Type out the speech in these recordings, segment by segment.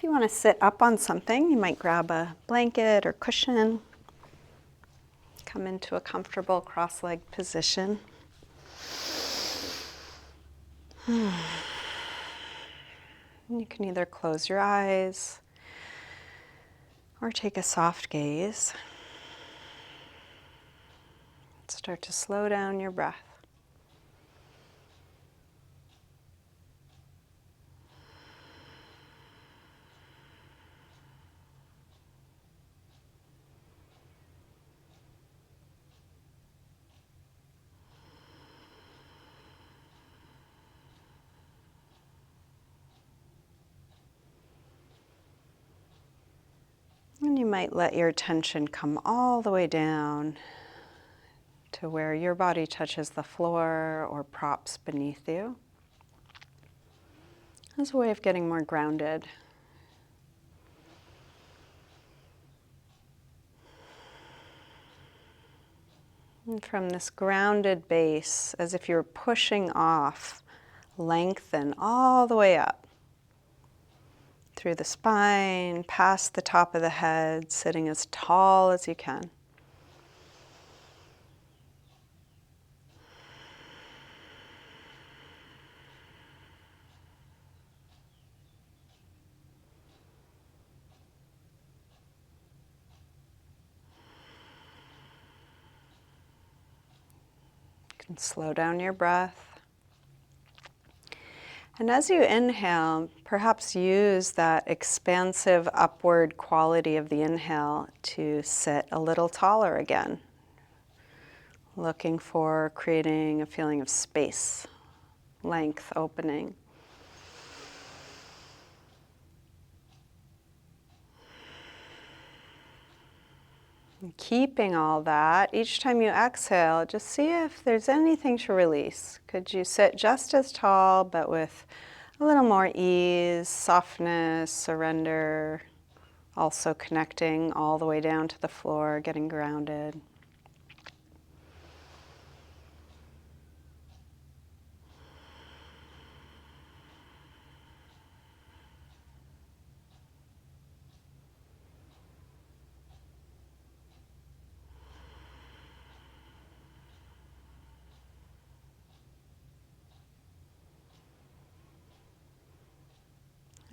If you want to sit up on something, you might grab a blanket or cushion. Come into a comfortable cross-legged position. You can either close your eyes or take a soft gaze. Start to slow down your breath. And you might let your attention come all the way down to where your body touches the floor or props beneath you. As a way of getting more grounded. And from this grounded base, as if you're pushing off, lengthen all the way up. Through the spine, past the top of the head, sitting as tall as you can. You can slow down your breath. And as you inhale, perhaps use that expansive upward quality of the inhale to sit a little taller again. Looking for creating a feeling of space, length, opening. And keeping all that, each time you exhale, just see if there's anything to release. Could you sit just as tall, but with a little more ease, softness, surrender, also connecting all the way down to the floor, getting grounded.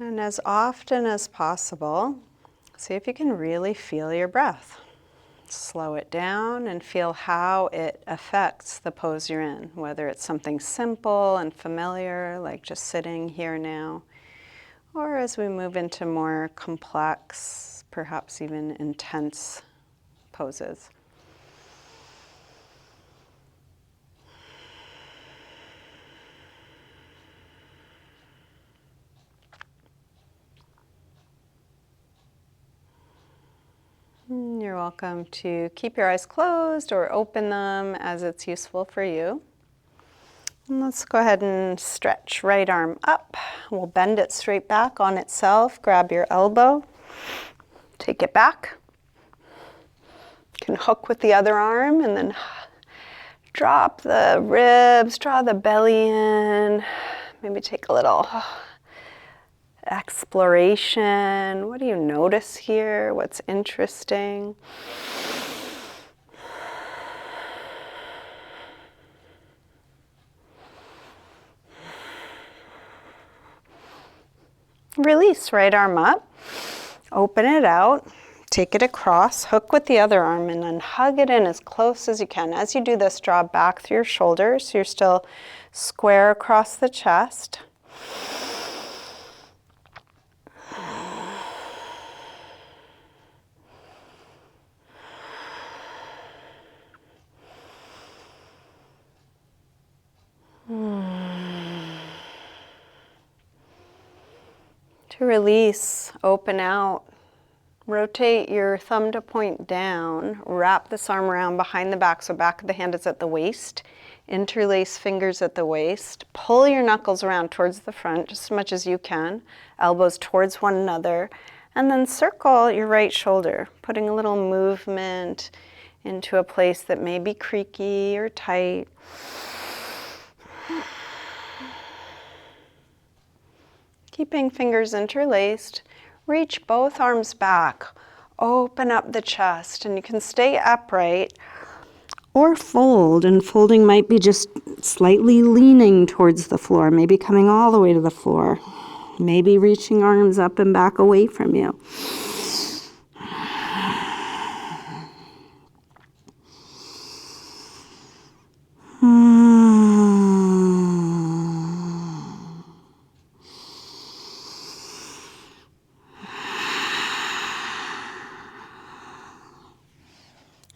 And as often as possible, see if you can really feel your breath. Slow it down and feel how it affects the pose you're in, whether it's something simple and familiar, like just sitting here now, or as we move into more complex, perhaps even intense poses. You're welcome to keep your eyes closed or open them as it's useful for you. And let's go ahead and stretch right arm up. We'll bend it straight back on itself. Grab your elbow, take it back. You can hook with the other arm and then drop the ribs, draw the belly in. Maybe take a little exploration. What do you notice here? What's interesting? Release, right arm up. Open it out. Take it across. Hook with the other arm and then hug it in as close as you can. As you do this, draw back through your shoulders so you're still square across the chest. To release, open out. Rotate your thumb to point down. Wrap this arm around behind the back, so back of the hand is at the waist. Interlace fingers at the waist. Pull your knuckles around towards the front just as much as you can. Elbows towards one another. And then circle your right shoulder, putting a little movement into a place that may be creaky or tight. Keeping fingers interlaced, Reach both arms back. Open up the chest, and you can stay upright or fold, and folding might be just slightly leaning towards the floor, maybe coming all the way to the floor, maybe reaching arms up and back away from you.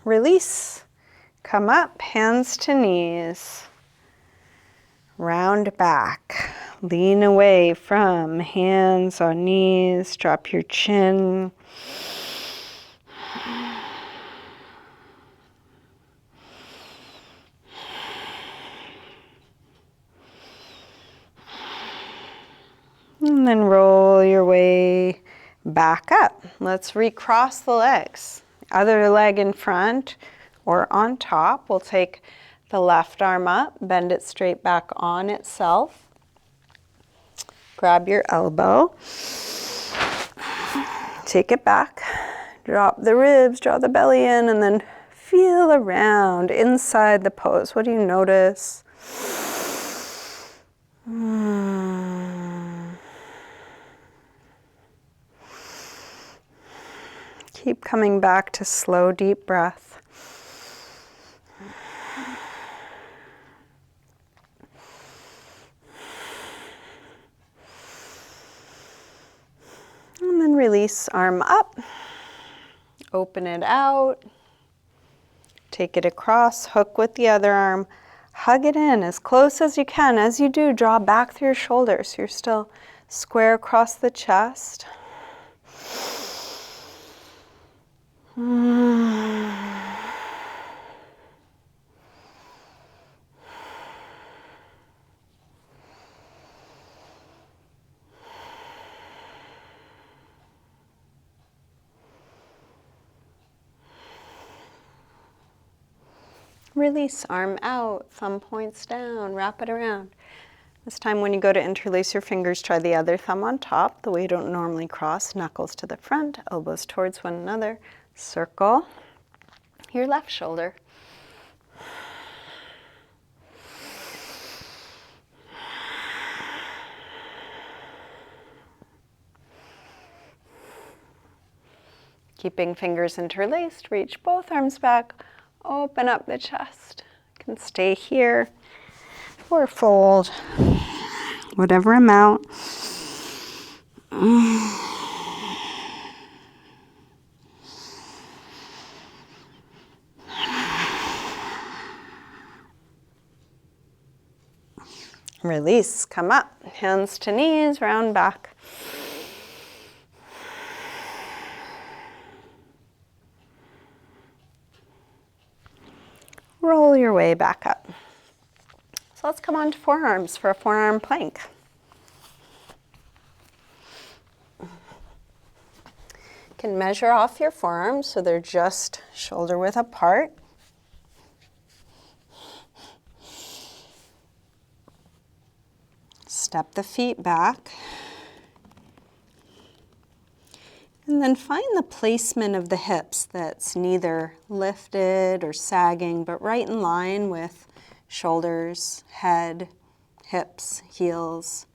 Release. Come up, hands to knees. Round back. Lean away from hands on knees. Drop your chin. And then roll your way back up. Let's recross the legs. Other leg in front or on top. We'll take the left arm up, bend it straight back on itself. Grab your elbow. Take it back. Drop the ribs, draw the belly in, and then feel around inside the pose. What do you notice? Keep coming back to slow, deep breath. And then release, arm up. Open it out. Take it across, hook with the other arm. Hug it in as close as you can. As you do, draw back through your shoulders so you're still square across the chest. Release, arm out, thumb points down, wrap it around. This time when you go to interlace your fingers, try the other thumb on top, the way you don't normally cross, knuckles to the front, elbows towards one another. Circle your left shoulder. Keeping fingers interlaced, reach both arms back. Open up the chest. You can stay here or fold, whatever amount. Release, come up, hands to knees, round back. Roll your way back up. So let's come on to forearms for a forearm plank. You can measure off your forearms so they're just shoulder width apart. Step the feet back. And then find the placement of the hips that's neither lifted or sagging, but right in line with shoulders, head, hips, heels.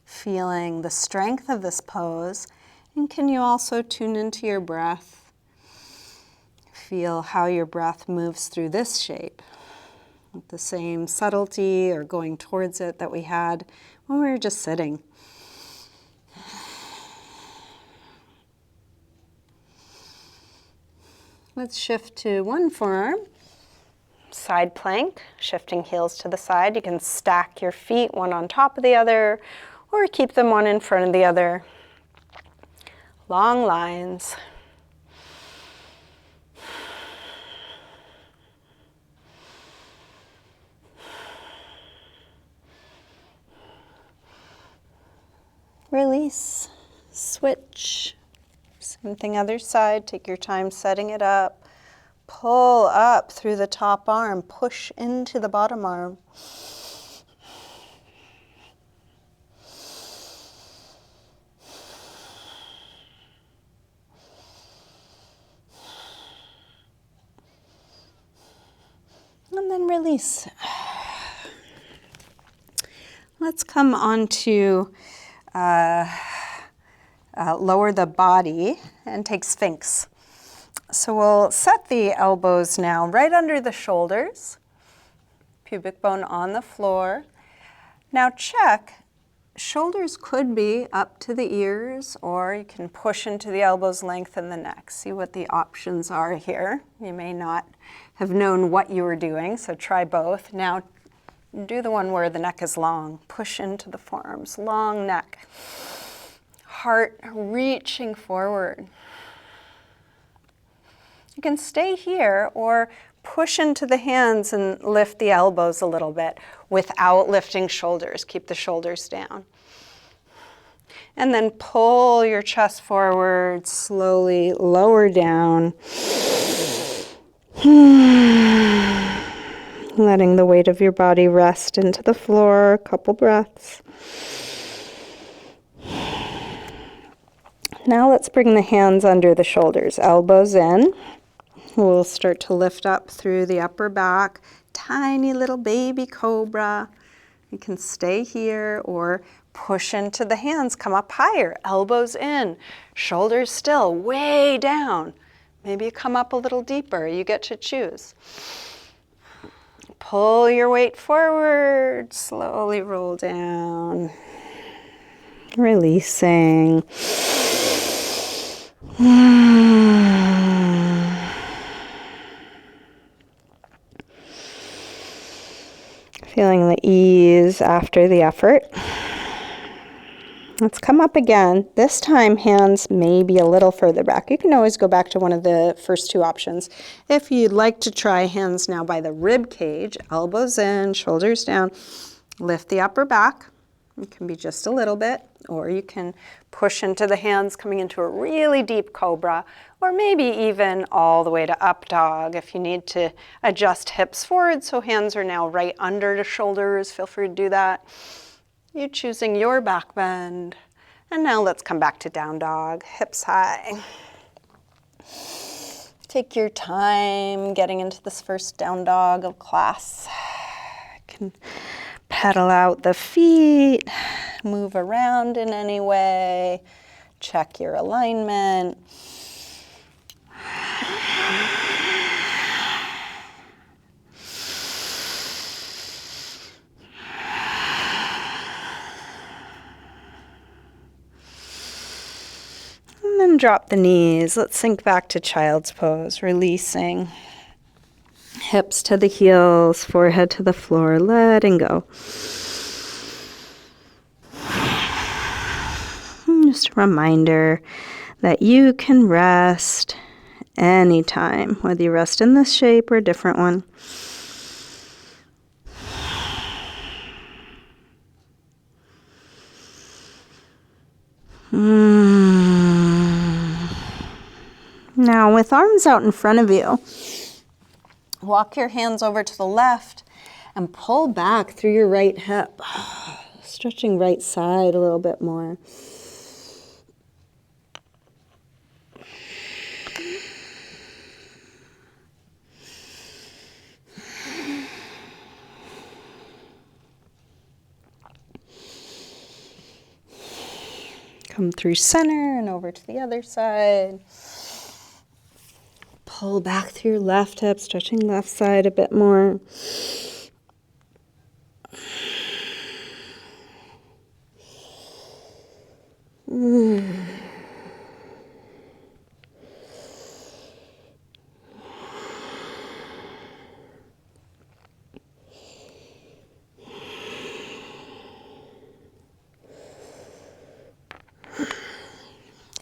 Feeling the strength of this pose, and can you also tune into your breath? Feel how your breath moves through this shape with the same subtlety or going towards it that we had when we were just sitting. Let's shift to one forearm, side plank, shifting heels to the side. You can stack your feet one on top of the other or keep them one in front of the other. Long lines. Release, switch, same thing other side, take your time setting it up, pull up through the top arm, push into the bottom arm. And then release. Let's come on to lower the body and take Sphinx. So we'll set the elbows now right under the shoulders, pubic bone on the floor. Now check, shoulders could be up to the ears, or you can push into the elbows, lengthen the neck. See what the options are here. You may not have known what you were doing, so try both. Now do the one where the neck is long. Push into the forearms, long neck. Heart reaching forward. You can stay here or push into the hands and lift the elbows a little bit without lifting shoulders. Keep the shoulders down. And then pull your chest forward, slowly lower down. Letting the weight of your body rest into the floor, a couple breaths. Now let's bring the hands under the shoulders, elbows in. We'll start to lift up through the upper back, tiny little baby cobra. You can stay here or push into the hands, come up higher, elbows in, shoulders still, way down. Maybe you come up a little deeper, you get to choose. Pull your weight forward, slowly roll down, releasing. Feeling the ease after the effort. Let's come up again. This time, hands may be a little further back. You can always go back to one of the first two options. If you'd like to try hands now by the rib cage, elbows in, shoulders down, lift the upper back. It can be just a little bit, or you can push into the hands coming into a really deep cobra, or maybe even all the way to up dog if you need to adjust hips forward so hands are now right under the shoulders. Feel free to do that. You're choosing your back bend. And now let's come back to down dog, hips high. Take your time getting into this first down dog of class. You can pedal out the feet, move around in any way, check your alignment. And then drop the knees. Let's sink back to child's pose, releasing. Hips to the heels, forehead to the floor, letting go. Just a reminder that you can rest anytime, whether you rest in this shape or a different one. Now, with arms out in front of you, walk your hands over to the left and pull back through your right hip, stretching right side a little bit more. Come through center and over to the other side. Pull back through your left hip, stretching left side a bit more.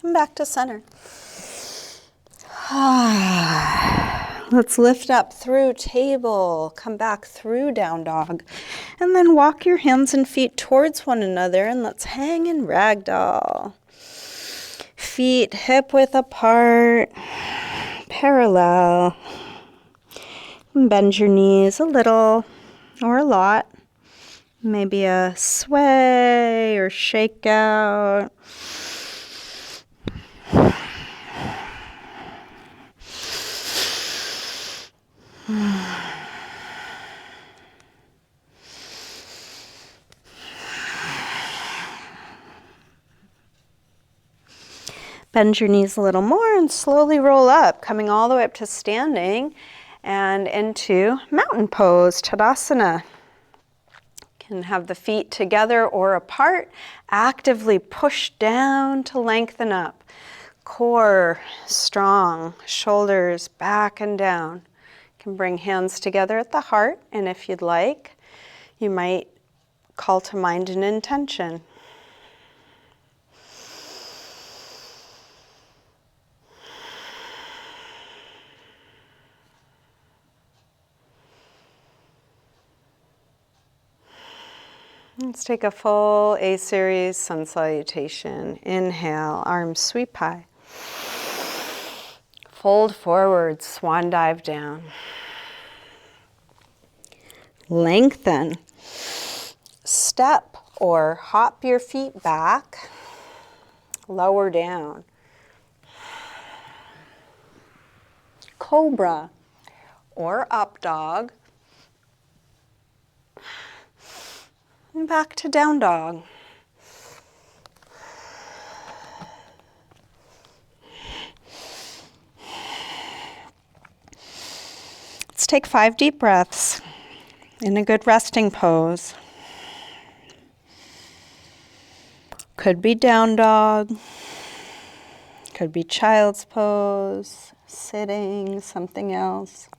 Come back to center. Let's lift up through table, come back through down dog, and then walk your hands and feet towards one another, and let's hang in ragdoll. Feet hip width apart, parallel. And bend your knees a little or a lot. Maybe a sway or shake out. Bend your knees a little more and slowly roll up, coming all the way up to standing and into mountain pose, Tadasana. Can have the feet together or apart. Actively push down to lengthen up. Core strong, shoulders back and down. You can bring hands together at the heart, and if you'd like, you might call to mind an intention. Let's take a full A-series sun salutation. Inhale, arms sweep high. Fold forward, swan dive down. Lengthen. Step or hop your feet back. Lower down. Cobra or up dog. And back to down dog. Let's take 5 deep breaths in a good resting pose. Could be down dog, could be child's pose, sitting, something else.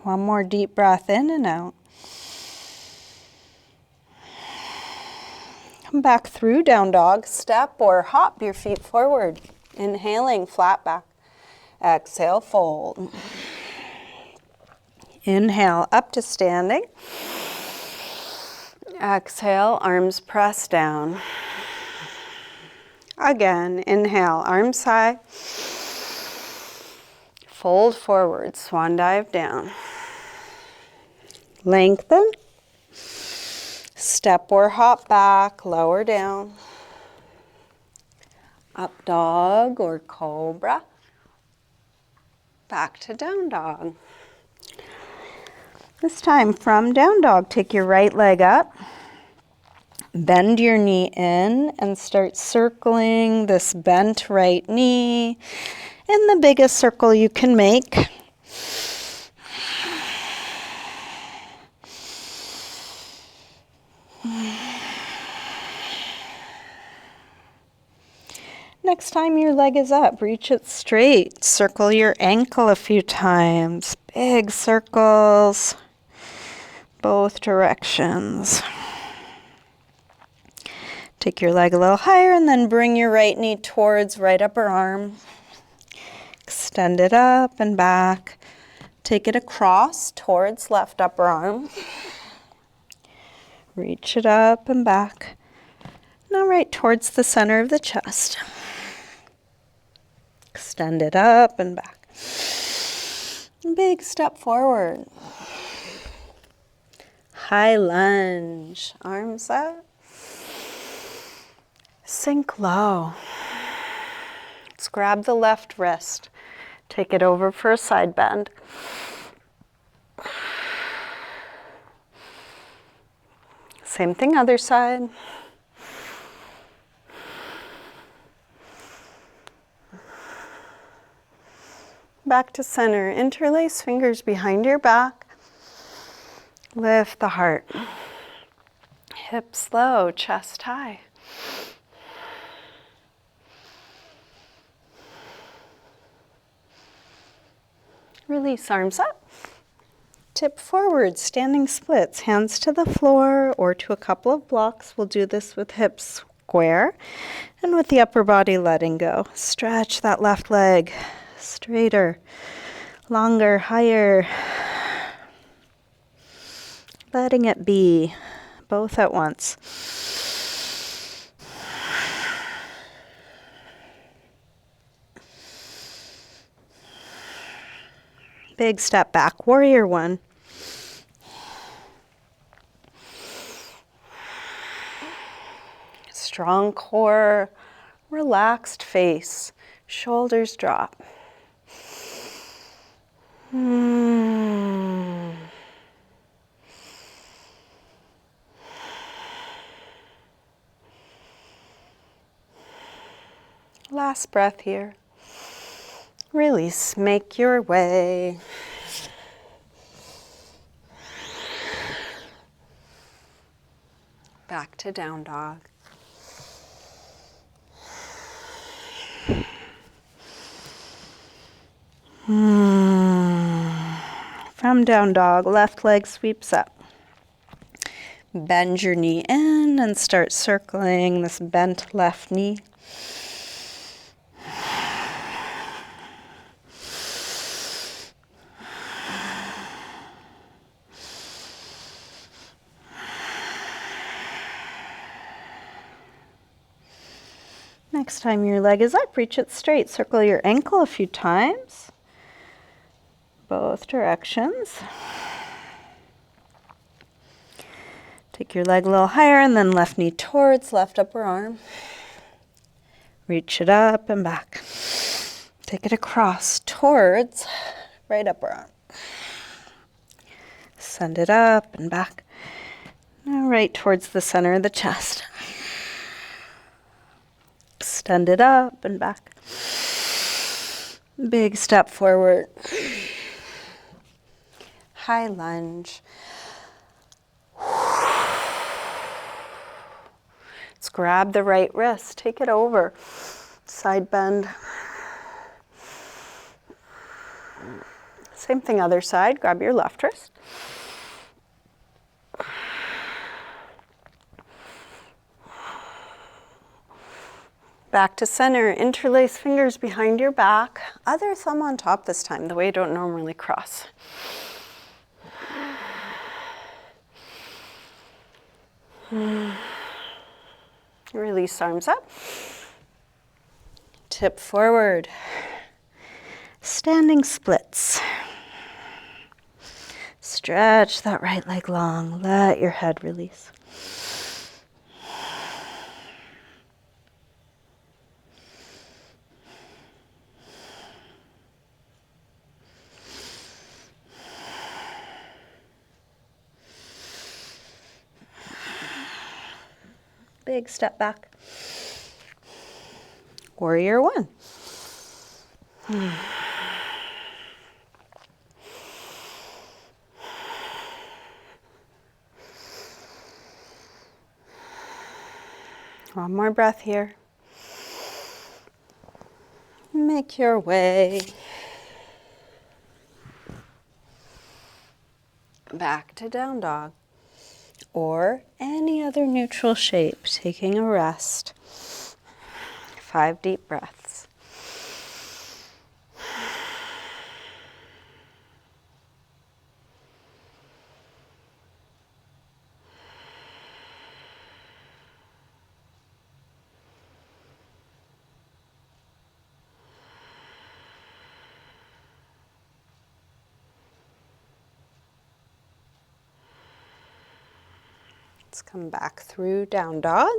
One more deep breath in and out. Come back through down dog. Step or hop your feet forward. Inhaling, flat back. Exhale, fold. Inhale, up to standing. Exhale, arms press down. Again, inhale, arms high. Fold forward, swan dive down. Lengthen. Step or hop back, lower down. Up dog or cobra. Back to down dog. This time from down dog, take your right leg up. Bend your knee in and start circling this bent right knee in the biggest circle you can make. Next time your leg is up, reach it straight. Circle your ankle a few times. Big circles, both directions. Take your leg a little higher and then bring your right knee towards right upper arm. Extend it up and back. Take it across towards left upper arm. Reach it up and back. Now right towards the center of the chest. Extend it up and back. Big step forward. High lunge. Arms up. Sink low. Let's grab the left wrist. Take it over for a side bend. Same thing, other side. Back to center. Interlace fingers behind your back. Lift the heart. Hips low, chest high. Release, arms up. Tip forward, standing splits, hands to the floor or to a couple of blocks. We'll do this with hips square and with the upper body letting go. Stretch that left leg straighter, longer, higher. letting it be, both at once. Big step back, warrior one. Strong core, relaxed face, shoulders drop. Last breath here. Release, make your way. Back to down dog. From down dog, left leg sweeps up. Bend your knee in and start circling this bent left knee. Next time your leg is up, reach it straight. Circle your ankle a few times. Both directions. Take your leg a little higher and then left knee towards left upper arm. Reach it up and back. Take it across towards right upper arm. Send it up and back. Now right towards the center of the chest. Extend it up and back. Big step forward. High lunge. Let's grab the right wrist, take it over. Side bend. Same thing other side, grab your left wrist. Back to center, interlace fingers behind your back. Other thumb on top this time, the way you don't normally cross. Release arms up. Tip forward. Standing splits. Stretch that right leg long. Let your head release. Big step back. Warrior one. One more breath here. Make your way back to down dog or any other neutral shape, taking a rest. 5 deep breaths. Let's come back through down dog.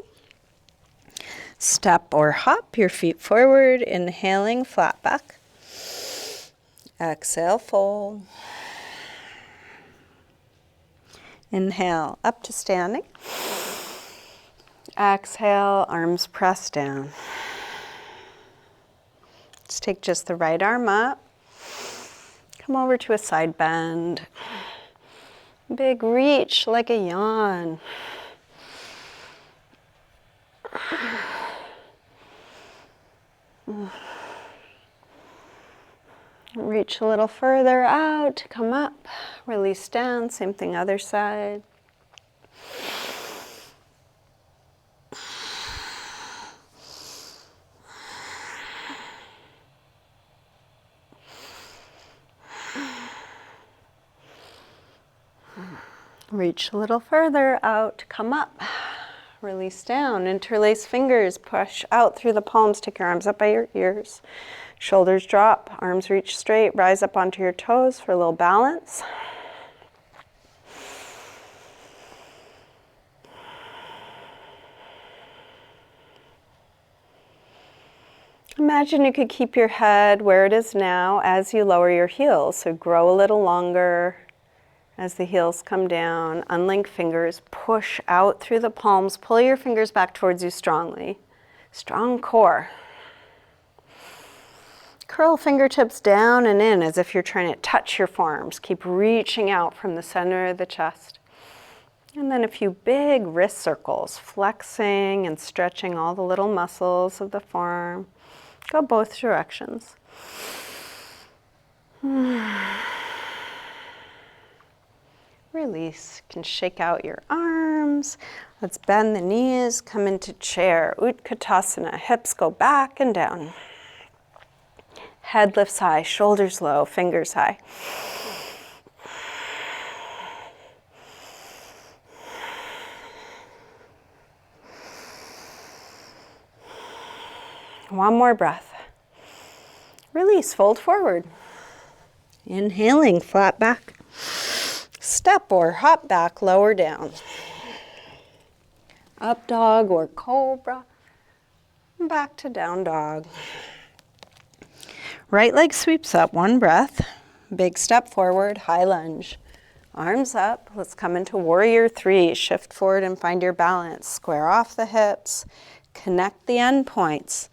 Step or hop your feet forward, inhaling flat back. Exhale, fold. Inhale, up to standing. Exhale, arms press down. Let's take just the right arm up. Come over to a side bend. Big reach like a yawn. Reach a little further out, come up, release down, same thing other side. Reach a little further out, come up. Release down, interlace fingers, push out through the palms, take your arms up by your ears. Shoulders drop, arms reach straight, rise up onto your toes for a little balance. Imagine you could keep your head where it is now as you lower your heels. So grow a little longer as the heels come down. Unlink fingers, push out through the palms. Pull your fingers back towards you strongly. Strong core. Curl fingertips down and in as if you're trying to touch your forearms. Keep reaching out from the center of the chest. And then a few big wrist circles, flexing and stretching all the little muscles of the forearm. Go both directions. Release. You can shake out your arms. Let's bend the knees, come into chair. Utkatasana. Hips go back and down. Head lifts high, shoulders low, fingers high. One more breath. Release, fold forward. Inhaling, flat back. Step or hop back, lower down. Up dog or cobra. Back to down dog. Right leg sweeps up, one breath. Big step forward, high lunge. Arms up, let's come into warrior three. Shift forward and find your balance. Square off the hips. Connect the end points.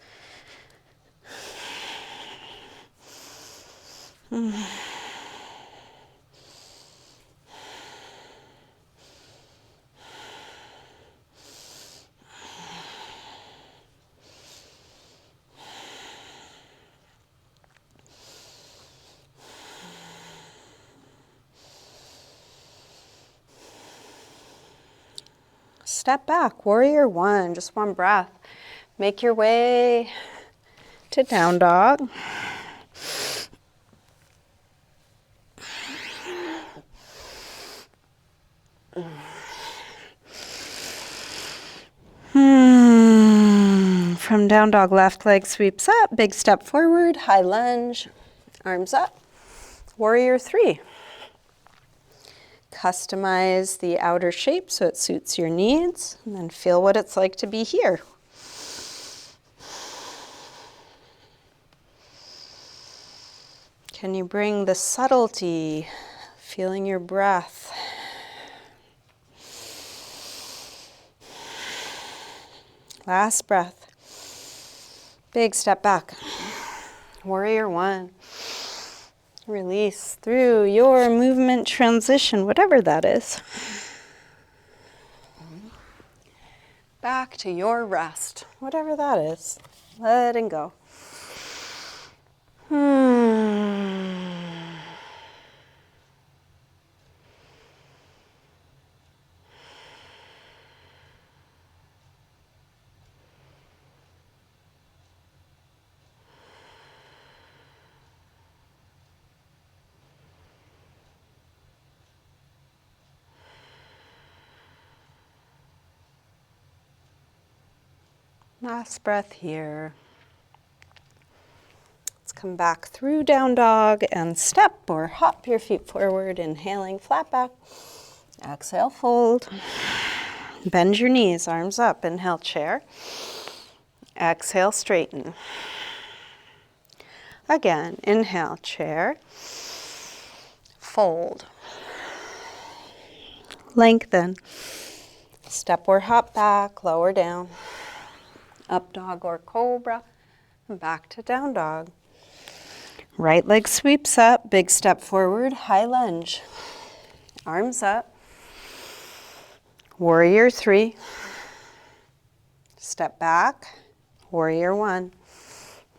Step back, warrior one, just one breath. Make your way to down dog. From down dog, left leg sweeps up, big step forward, high lunge, arms up. Warrior three. Customize the outer shape so it suits your needs, and then feel what it's like to be here. Can you bring the subtlety, feeling your breath? Last breath. Big step back. Warrior one. Release through your movement transition, whatever that is. Back to your rest, whatever that is. Letting go. Last breath here. Let's come back through down dog and step or hop your feet forward, inhaling flat back. Exhale, fold. Bend your knees, arms up, inhale, chair. Exhale, straighten. Again, inhale, chair. Fold. Lengthen. Step or hop back, lower down. Up dog or cobra, and back to down dog. Right leg sweeps up, big step forward, high lunge. Arms up. Warrior three. Step back, warrior one.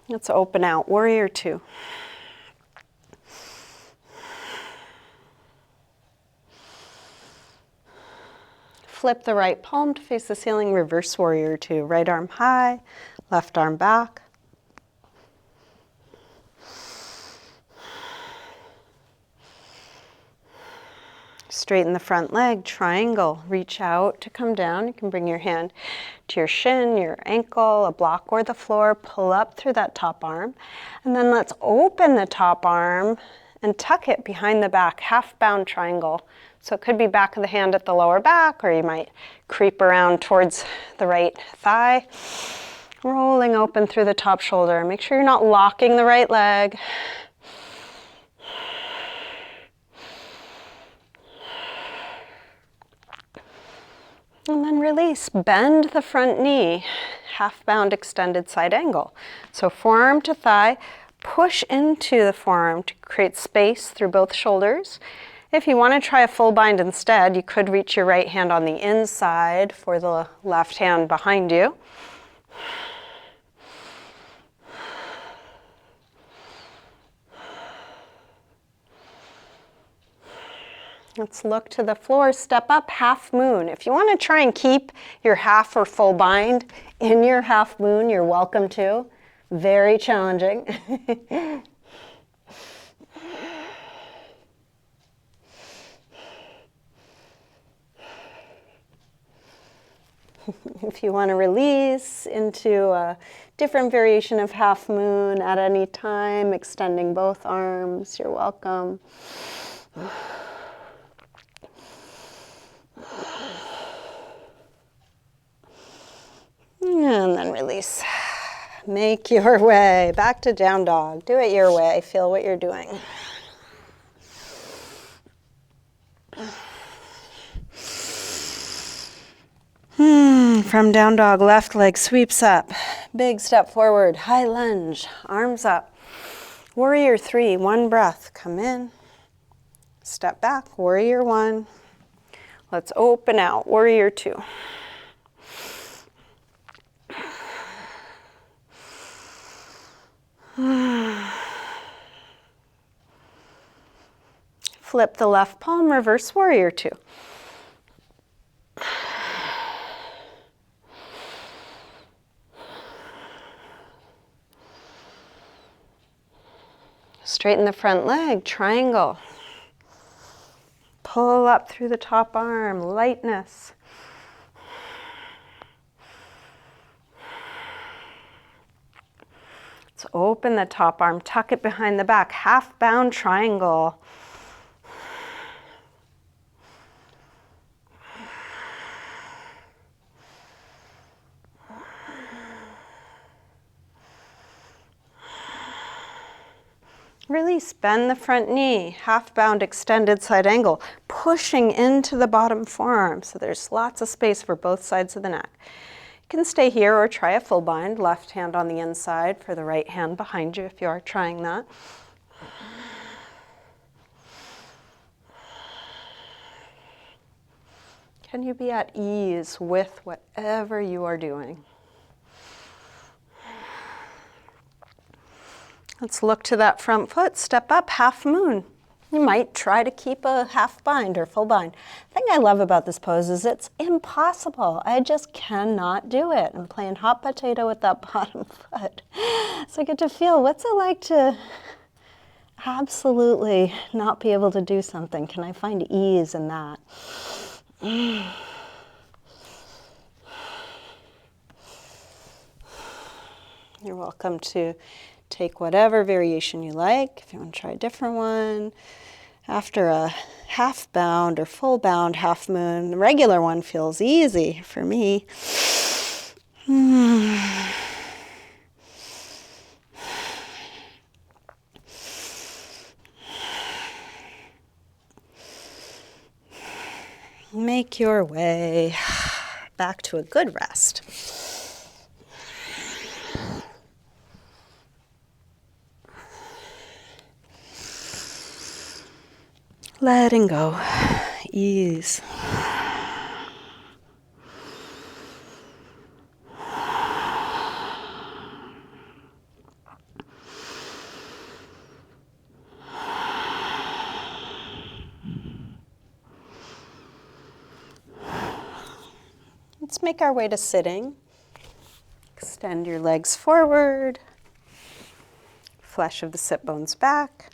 Let's open out, warrior two. Flip the right palm to face the ceiling, reverse warrior two. Right arm high, left arm back. Straighten the front leg, triangle. Reach out to come down. You can bring your hand to your shin, your ankle, a block or the floor. Pull up through that top arm. And then let's open the top arm and tuck it behind the back, half bound triangle. So it could be back of the hand at the lower back, or you might creep around towards the right thigh. Rolling open through the top shoulder. Make sure you're not locking the right leg. And then release. Bend the front knee, half bound extended side angle. So forearm to thigh, push into the forearm to create space through both shoulders. If you want to try a full bind instead, you could reach your right hand on the inside for the left hand behind you. Let's look to the floor, step up, half moon. If you want to try and keep your half or full bind in your half moon, you're welcome to. Very challenging. If you want to release into a different variation of half moon at any time, extending both arms, you're welcome. And then release. Make your way back to down dog. Do it your way. Feel what you're doing. From down dog, left leg sweeps up. Big step forward, high lunge, arms up. Warrior 3, one breath. Come in, step back, warrior 1. Let's open out, warrior 2. Flip the left palm, reverse warrior 2. Straighten the front leg, triangle. Pull up through the top arm, lightness. Let's open the top arm, tuck it behind the back, half bound triangle. Release, bend the front knee, half bound extended side angle, pushing into the bottom forearm so there's lots of space for both sides of the neck. You can stay here or try a full bind, left hand on the inside for the right hand behind you if you are trying that. Can you be at ease with whatever you are doing? Let's look to that front foot, step up, half moon. You might try to keep a half bind or full bind. The thing I love about this pose is it's impossible. I just cannot do it. I'm playing hot potato with that bottom foot. So I get to feel, what's it like to absolutely not be able to do something? Can I find ease in that? You're welcome to take whatever variation you like. If you want to try a different one. After a half bound or full bound half moon, the regular one feels easy for me. Make your way back to a good rest. Letting go, ease. Let's make our way to sitting. Extend your legs forward, flesh of the sit bones back.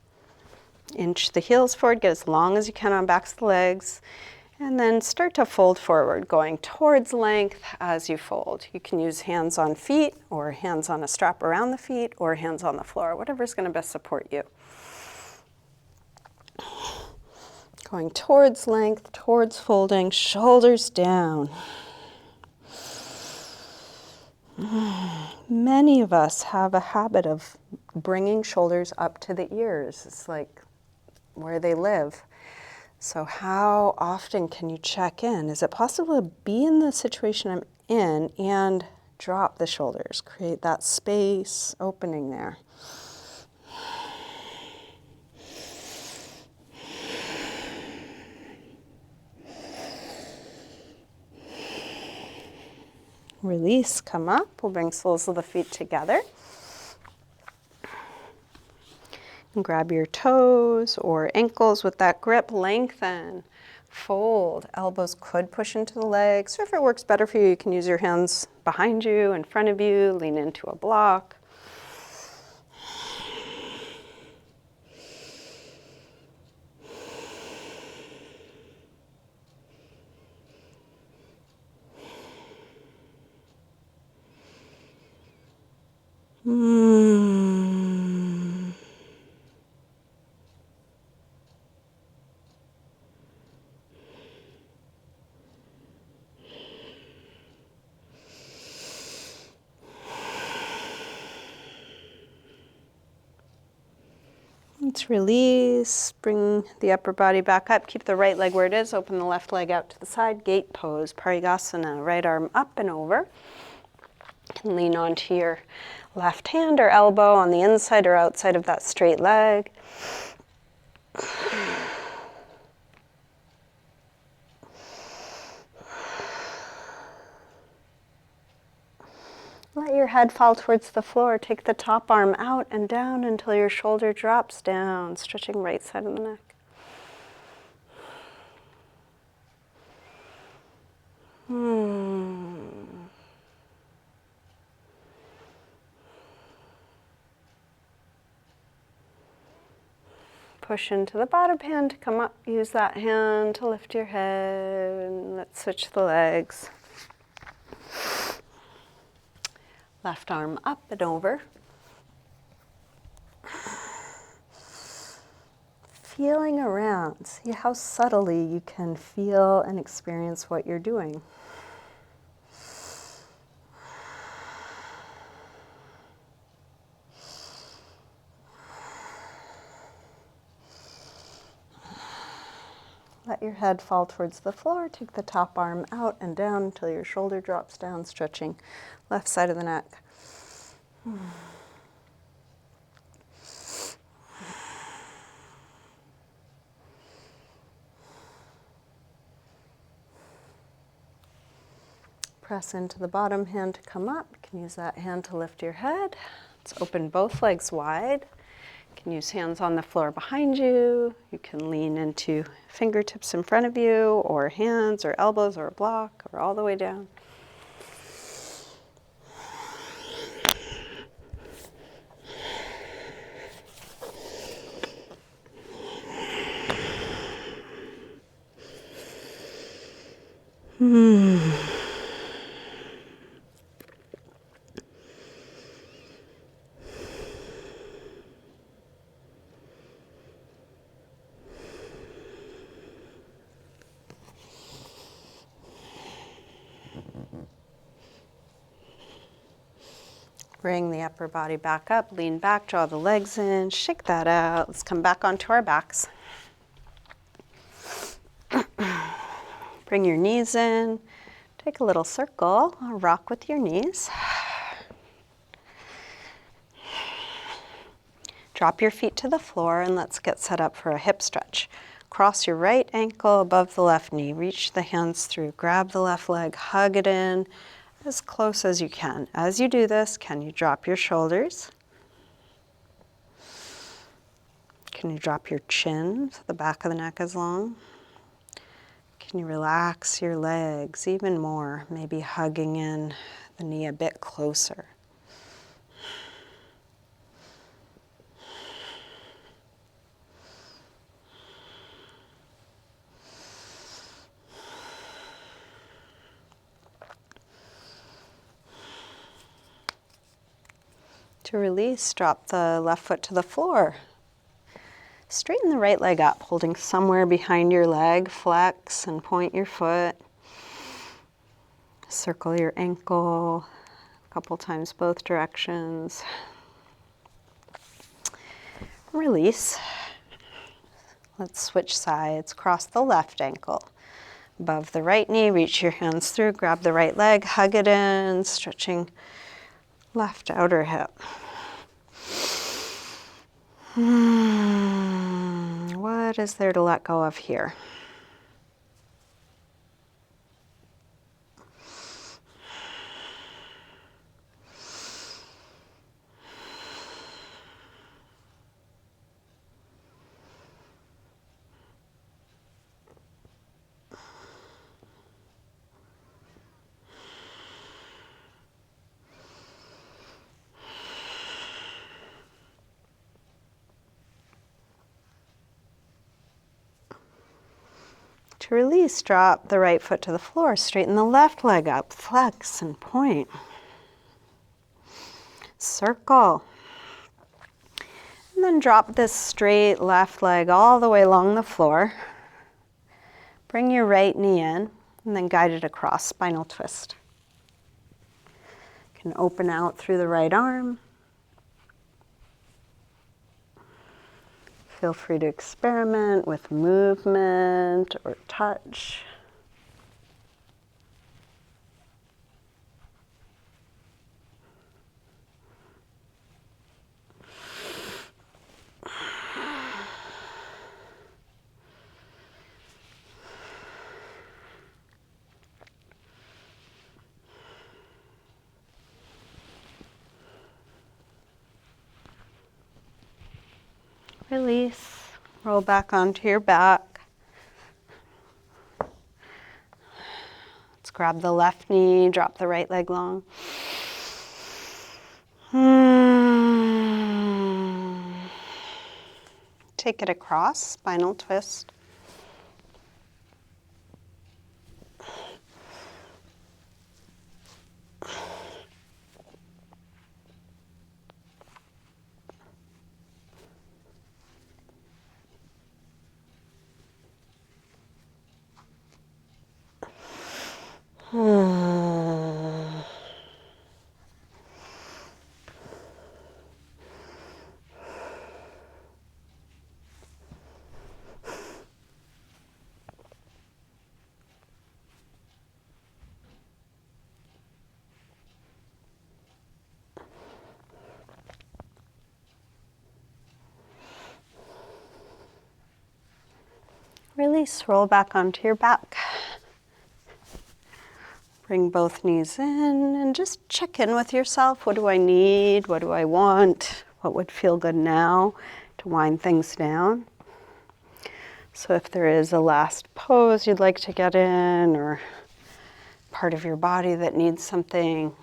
Inch the heels forward, get as long as you can on backs of the legs, and then start to fold forward, going towards length as you fold. You can use hands on feet, or hands on a strap around the feet, or hands on the floor, whatever's going to best support you. Going towards length, towards folding, shoulders down. Many of us have a habit of bringing shoulders up to the ears. It's like where they live. So how often can you check in? Is it possible to be in the situation I'm in and drop the shoulders? Create that space, opening there. Release, come up. We'll bring soles of the feet together. And grab your toes or ankles with that grip. Lengthen, fold. Elbows could push into the legs. Or if it works better for you, you can use your hands behind you, in front of you, lean into a block. Let's release, bring the upper body back up, keep the right leg where it is, open the left leg out to the side, gate pose, Parigasana, right arm up and over. You can lean onto your left hand or elbow on the inside or outside of that straight leg. Let your head fall towards the floor. Take the top arm out and down until your shoulder drops down, stretching right side of the neck. Push into the bottom hand to come up. Use that hand to lift your head. And let's switch the legs. Left arm up and over. Feeling around. See how subtly you can feel and experience what you're doing. Let your head fall towards the floor. Take the top arm out and down until your shoulder drops down, stretching left side of the neck. Press into the bottom hand to come up. You can use that hand to lift your head. Let's open both legs wide. You can use hands on the floor behind you. You can lean into fingertips in front of you, or hands or elbows or a block, or all the way down. Bring the upper body back up, lean back, draw the legs in, shake that out. Let's come back onto our backs. Bring your knees in, take a little circle, rock with your knees. Drop your feet to the floor and let's get set up for a hip stretch. Cross your right ankle above the left knee, reach the hands through, grab the left leg, hug it in as close as you can. As you do this, can you drop your shoulders? Can you drop your chin so the back of the neck is long? Can you relax your legs even more, maybe hugging in the knee a bit closer? To release, drop the left foot to the floor. Straighten the right leg up, holding somewhere behind your leg. Flex and point your foot. Circle your ankle a couple times both directions. Release. Let's switch sides. Cross the left ankle. Above the right knee, reach your hands through, grab the right leg, hug it in, stretching left outer hip. What is there to let go of here? To release, drop the right foot to the floor, straighten the left leg up, flex and point. Circle. And then drop this straight left leg all the way along the floor. Bring your right knee in and then guide it across, spinal twist. You can open out through the right arm. Feel free to experiment with movement or touch. Release, roll back onto your back. Let's grab the left knee, drop the right leg long. Take it across, spinal twist. Release, roll back onto your back. Bring both knees in and just check in with yourself. What do I need? What do I want? What would feel good now to wind things down? So if there is a last pose you'd like to get in or part of your body that needs something,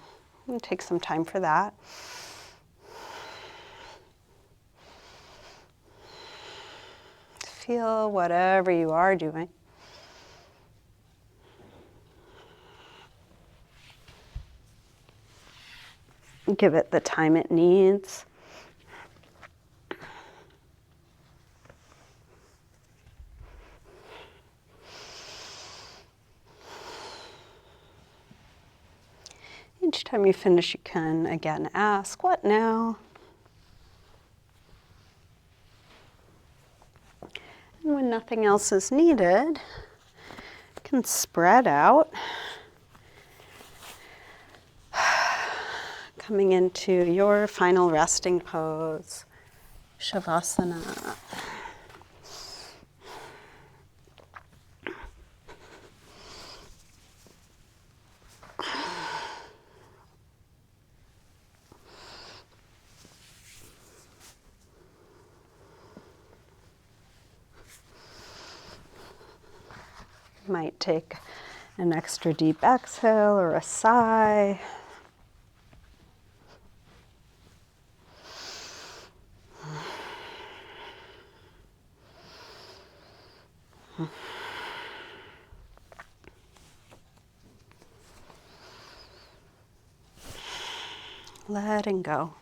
take some time for that. Feel whatever you are doing. Give it the time it needs. Each time you finish, you can again ask, what now? And when nothing else is needed, you can spread out. Coming into your final resting pose, Shavasana. You might take an extra deep exhale or a sigh. Letting go.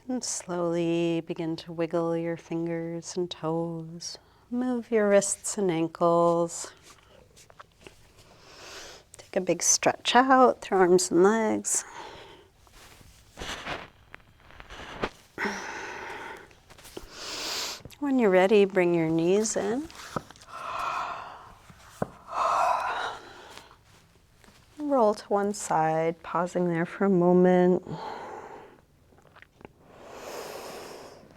And slowly begin to wiggle your fingers and toes. Move your wrists and ankles. Take a big stretch out through arms and legs. When you're ready, bring your knees in. Roll to one side, pausing there for a moment.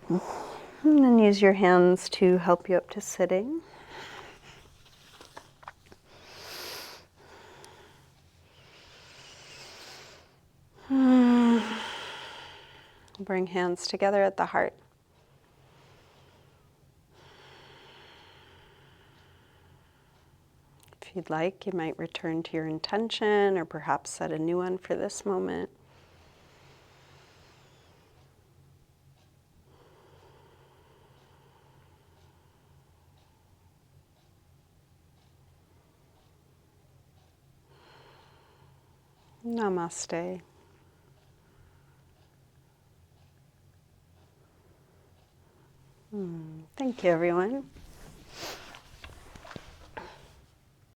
And then use your hands to help you up to sitting. Bring hands together at the heart. If you'd like, you might return to your intention or perhaps set a new one for this moment. Namaste. Thank you, everyone.